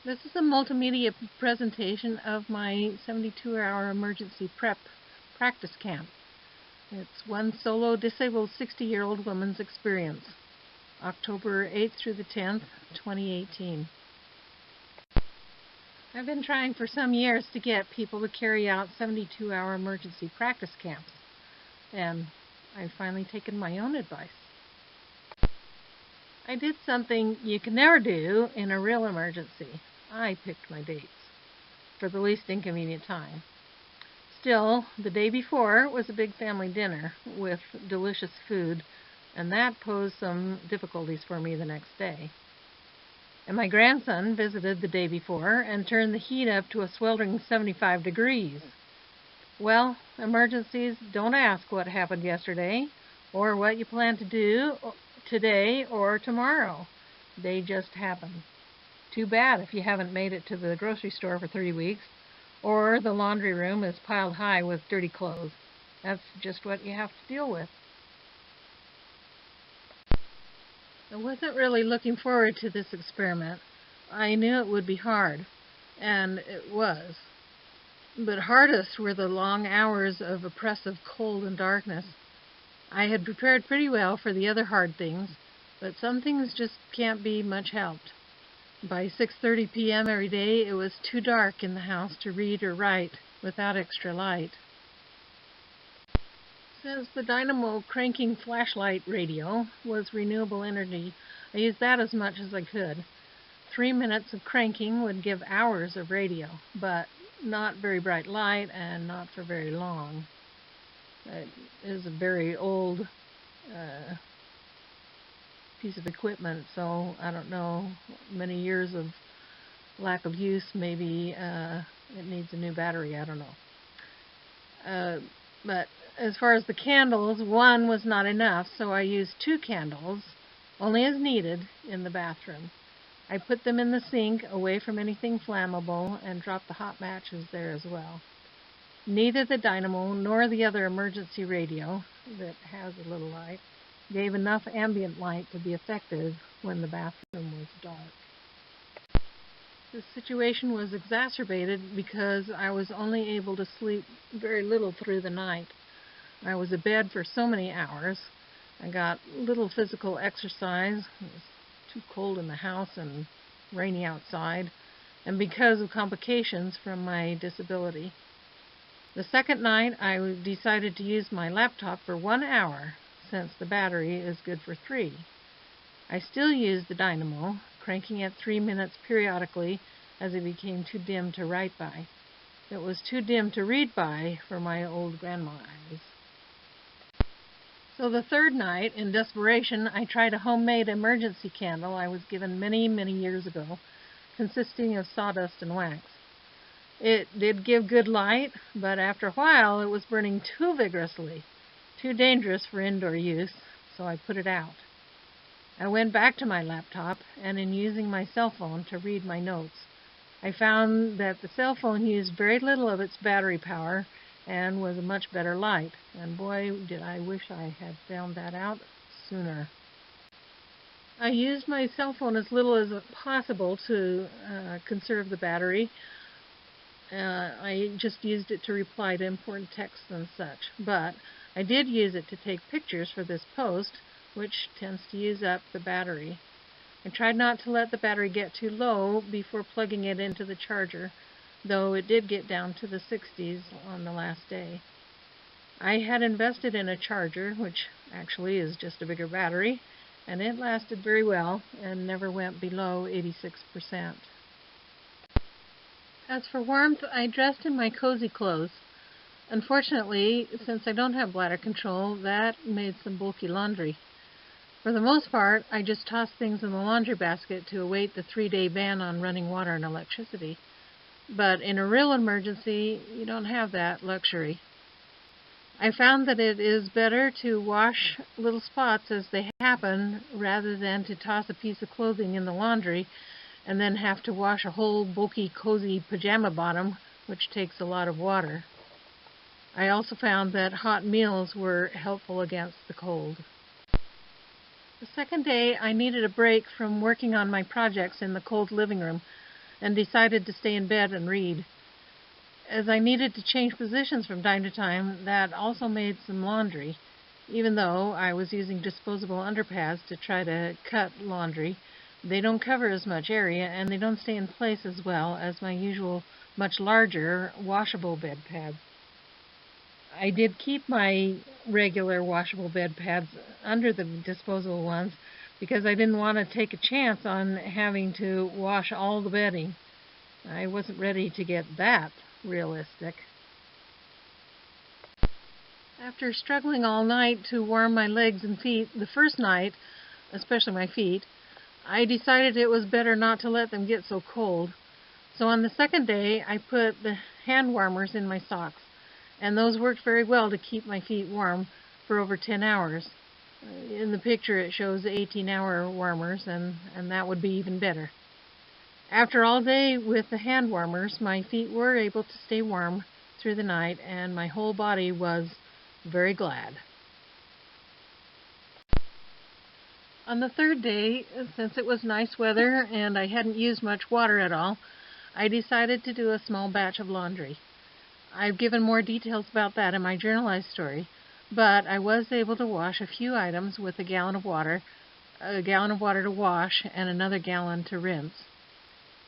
This is a multimedia presentation of my 72-hour emergency prep practice camp. It's one solo disabled 60-year-old woman's experience, October 8th through the 10th, 2018. I've been trying for some years to get people to carry out 72-hour emergency practice camps, and I've finally taken my own advice. I did something you can never do in a real emergency. I picked my dates for the least inconvenient time. Still, the day before was a big family dinner with delicious food, and that posed some difficulties for me the next day. And my grandson visited the day before and turned the heat up to a sweltering 75 degrees. Well, emergencies don't ask what happened yesterday or what you plan to do today or tomorrow. They just happen. Too bad if you haven't made it to the grocery store for 3 weeks, or the laundry room is piled high with dirty clothes. That's just what you have to deal with. I wasn't really looking forward to this experiment. I knew it would be hard, and it was. But hardest were the long hours of oppressive cold and darkness. I had prepared pretty well for the other hard things, but some things just can't be much helped. By 6:30 p.m. every day, it was too dark in the house to read or write without extra light. Since the dynamo cranking flashlight radio was renewable energy, I used that as much as I could. 3 minutes of cranking would give hours of radio, but not very bright light and not for very long. It is a very old piece of equipment, so I don't know, many years of lack of use, maybe it needs a new battery, I don't know. But as far as the candles, one was not enough, so I used 2 candles, only as needed, in the bathroom. I put them in the sink, away from anything flammable, and dropped the hot matches there as well. Neither the dynamo nor the other emergency radio, that has a little light, gave enough ambient light to be effective when the bathroom was dark. The situation was exacerbated because I was only able to sleep very little through the night. I was abed for so many hours. I got little physical exercise. It was too cold in the house and rainy outside, and because of complications from my disability. The second night, I decided to use my laptop for 1 hour, since the battery is good for 3. I still used the dynamo, cranking it 3 minutes periodically as it became too dim to write by. It was too dim to read by for my old grandma eyes. So the third night, in desperation, I tried a homemade emergency candle I was given many, many years ago, consisting of sawdust and wax. It did give good light, but after a while it was burning too vigorously, too dangerous for indoor use, so I put it out. I went back to my laptop, and in using my cell phone to read my notes, I found that the cell phone used very little of its battery power and was a much better light, and boy, did I wish I had found that out sooner. I used my cell phone as little as possible to conserve the battery. I just used it to reply to important texts and such, but I did use it to take pictures for this post, which tends to use up the battery. I tried not to let the battery get too low before plugging it into the charger, though it did get down to the 60s on the last day. I had invested in a charger, which actually is just a bigger battery, and it lasted very well and never went below 86%. As for warmth, I dressed in my cozy clothes. Unfortunately, since I don't have bladder control, that made some bulky laundry. For the most part, I just tossed things in the laundry basket to await the 3-day ban on running water and electricity. But in a real emergency, you don't have that luxury. I found that it is better to wash little spots as they happen rather than to toss a piece of clothing in the laundry and then have to wash a whole bulky, cozy pajama bottom, which takes a lot of water. I also found that hot meals were helpful against the cold. The second day, I needed a break from working on my projects in the cold living room, and decided to stay in bed and read. As I needed to change positions from time to time, that also made some laundry. Even though I was using disposable underpads to try to cut laundry, they don't cover as much area and they don't stay in place as well as my usual, much larger, washable bed pads. I did keep my regular washable bed pads under the disposable ones because I didn't want to take a chance on having to wash all the bedding. I wasn't ready to get that realistic. After struggling all night to warm my legs and feet, the first night, especially my feet, I decided it was better not to let them get so cold. So on the second day, I put the hand warmers in my socks, and those worked very well to keep my feet warm for over 10 hours. In the picture it shows 18-hour warmers, and that would be even better. After all day with the hand warmers, my feet were able to stay warm through the night, and my whole body was very glad. On the third day, since it was nice weather and I hadn't used much water at all, I decided to do a small batch of laundry. I've given more details about that in my journalized story, but I was able to wash a few items with a gallon of water to wash, and another gallon to rinse.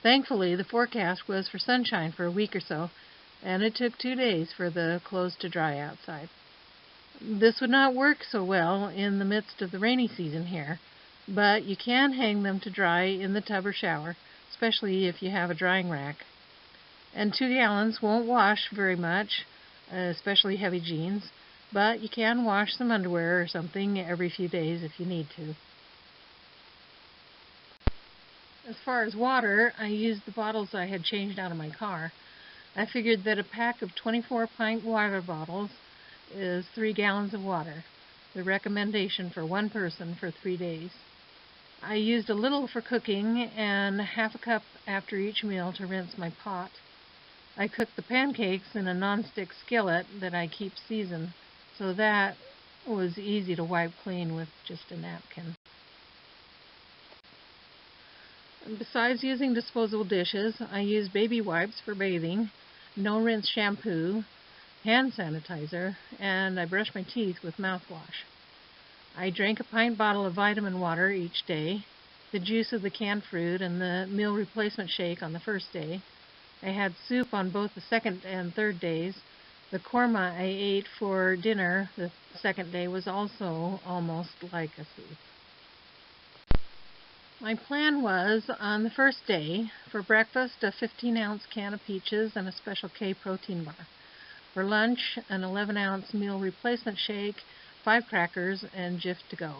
Thankfully, the forecast was for sunshine for a week or so, and it took 2 days for the clothes to dry outside. This would not work so well in the midst of the rainy season here, but you can hang them to dry in the tub or shower, especially if you have a drying rack. And 2 gallons won't wash very much, especially heavy jeans, but you can wash some underwear or something every few days if you need to. As far as water, I used the bottles I had changed out of my car. I figured that a pack of 24-pint water bottles is 3 gallons of water, the recommendation for one person for 3 days. I used a little for cooking and half a cup after each meal to rinse my pot. I cooked the pancakes in a non-stick skillet that I keep seasoned, so that was easy to wipe clean with just a napkin. Besides using disposable dishes, I use baby wipes for bathing, no-rinse shampoo, hand sanitizer, and I brush my teeth with mouthwash. I drank a pint bottle of vitamin water each day, the juice of the canned fruit, and the meal replacement shake on the first day. I had soup on both the second and third days. The korma I ate for dinner the second day was also almost like a soup. My plan was, on the first day, for breakfast, a 15-ounce can of peaches and a Special K protein bar. For lunch, an 11-ounce meal replacement shake, 5 crackers, and Jif to go.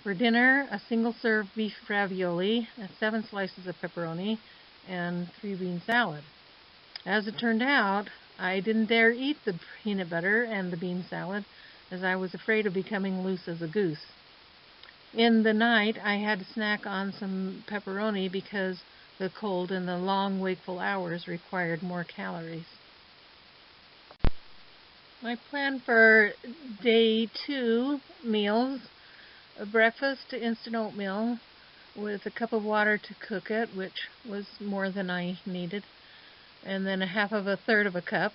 For dinner, a single-serve beef ravioli, 7 slices of pepperoni, and 3 bean salad. As it turned out, I didn't dare eat the peanut butter and the bean salad, as I was afraid of becoming loose as a goose. In the night, I had to snack on some pepperoni because the cold and the long wakeful hours required more calories. My plan for day 2 meals, a breakfast, instant oatmeal with a cup of water to cook it, which was more than I needed, and then a third of a cup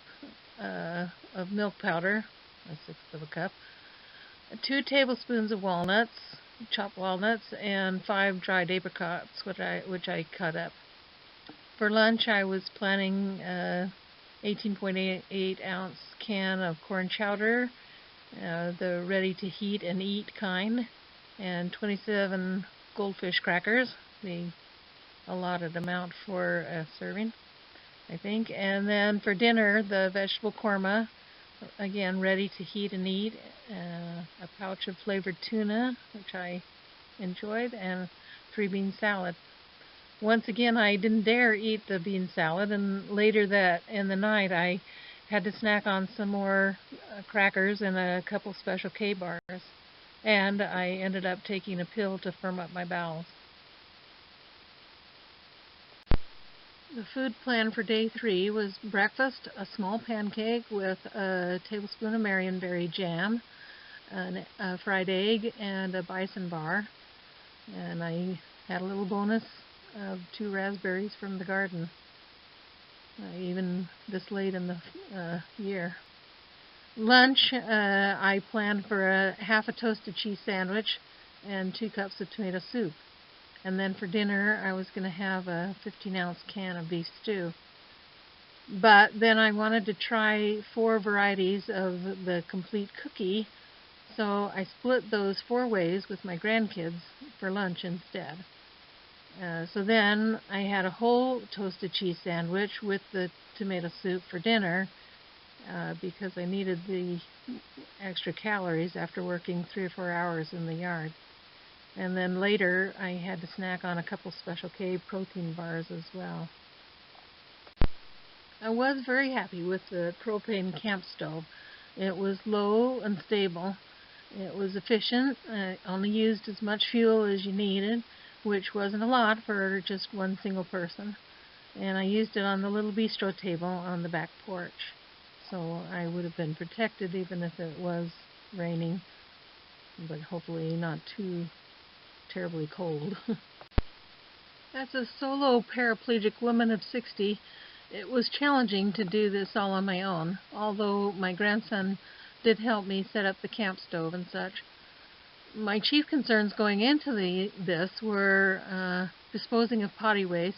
of milk powder, 1/6 of a cup, 2 tablespoons of walnuts, chopped walnuts, and 5 dried apricots, which I cut up. For lunch, I was planning 18.8-ounce can of corn chowder, the ready-to-heat and eat kind, and 27 goldfish crackers, the allotted amount for a serving, I think. And then for dinner, the vegetable korma, again ready to heat and eat, a pouch of flavored tuna, which I enjoyed, and 3 bean salad. Once again, I didn't dare eat the bean salad, and later that in the night I had to snack on some more crackers and a couple Special K bars, and I ended up taking a pill to firm up my bowels. The food plan for day 3 was breakfast, a small pancake with a tablespoon of Marionberry jam, a fried egg, and a bison bar. And I had a little bonus of 2 raspberries from the garden, even this late in the year. Lunch, I planned for half a toasted cheese sandwich and 2 cups of tomato soup. And then for dinner, I was going to have a 15-ounce can of beef stew. But then I wanted to try 4 varieties of the complete cookie, so I split those 4 ways with my grandkids for lunch instead. So then I had a whole toasted cheese sandwich with the tomato soup for dinner because I needed the extra calories after working 3 or 4 hours in the yard. And then later I had to snack on a couple Special K protein bars as well. I was very happy with the propane camp stove. It was low and stable. It was efficient. It only used as much fuel as you needed, which wasn't a lot for just one single person. And I used it on the little bistro table on the back porch. So I would have been protected even if it was raining, but hopefully not too terribly cold. As a solo paraplegic woman of 60, it was challenging to do this all on my own, although my grandson did help me set up the camp stove and such. My chief concerns going into this were disposing of potty waste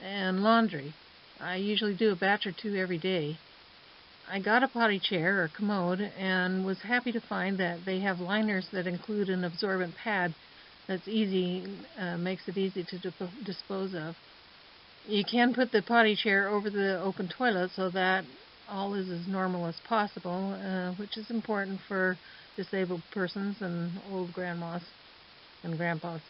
and laundry. I usually do a batch or 2 every day. I got a potty chair or commode and was happy to find that they have liners that include an absorbent pad that's makes it easy to dispose of. You can put the potty chair over the open toilet so that all is as normal as possible, which is important for disabled persons and old grandmas and grandpas.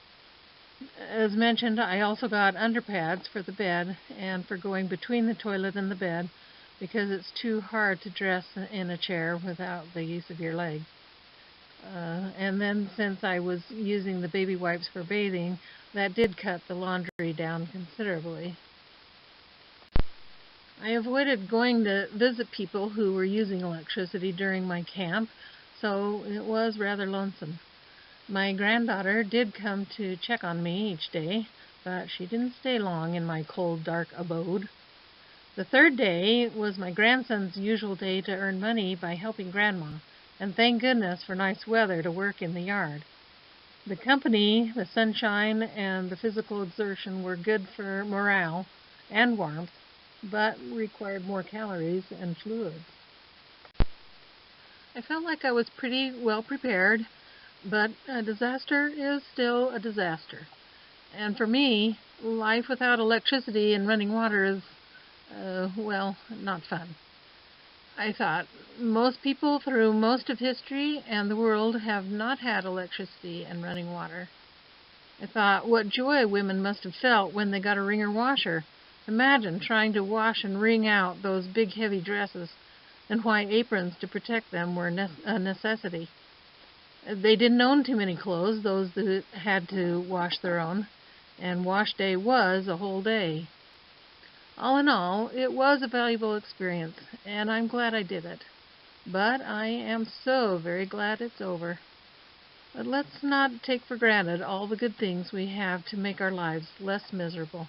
As mentioned, I also got underpads for the bed and for going between the toilet and the bed because it's too hard to dress in a chair without the use of your legs. And then since I was using the baby wipes for bathing, that did cut the laundry down considerably. I avoided going to visit people who were using electricity during my camp, so it was rather lonesome. My granddaughter did come to check on me each day, but she didn't stay long in my cold, dark abode. The 3rd day was my grandson's usual day to earn money by helping Grandma, and thank goodness for nice weather to work in the yard. The company, the sunshine, and the physical exertion were good for morale and warmth, but required more calories and fluids. I felt like I was pretty well prepared, but a disaster is still a disaster. And for me, life without electricity and running water is, well, not fun. I thought, most people through most of history and the world have not had electricity and running water. I thought, what joy women must have felt when they got a wringer washer. Imagine trying to wash and wring out those big heavy dresses, and why aprons to protect them were a necessity. They didn't own too many clothes, those that had to wash their own, and wash day was a whole day. All in all, it was a valuable experience, and I'm glad I did it. But I am so very glad it's over. But let's not take for granted all the good things we have to make our lives less miserable.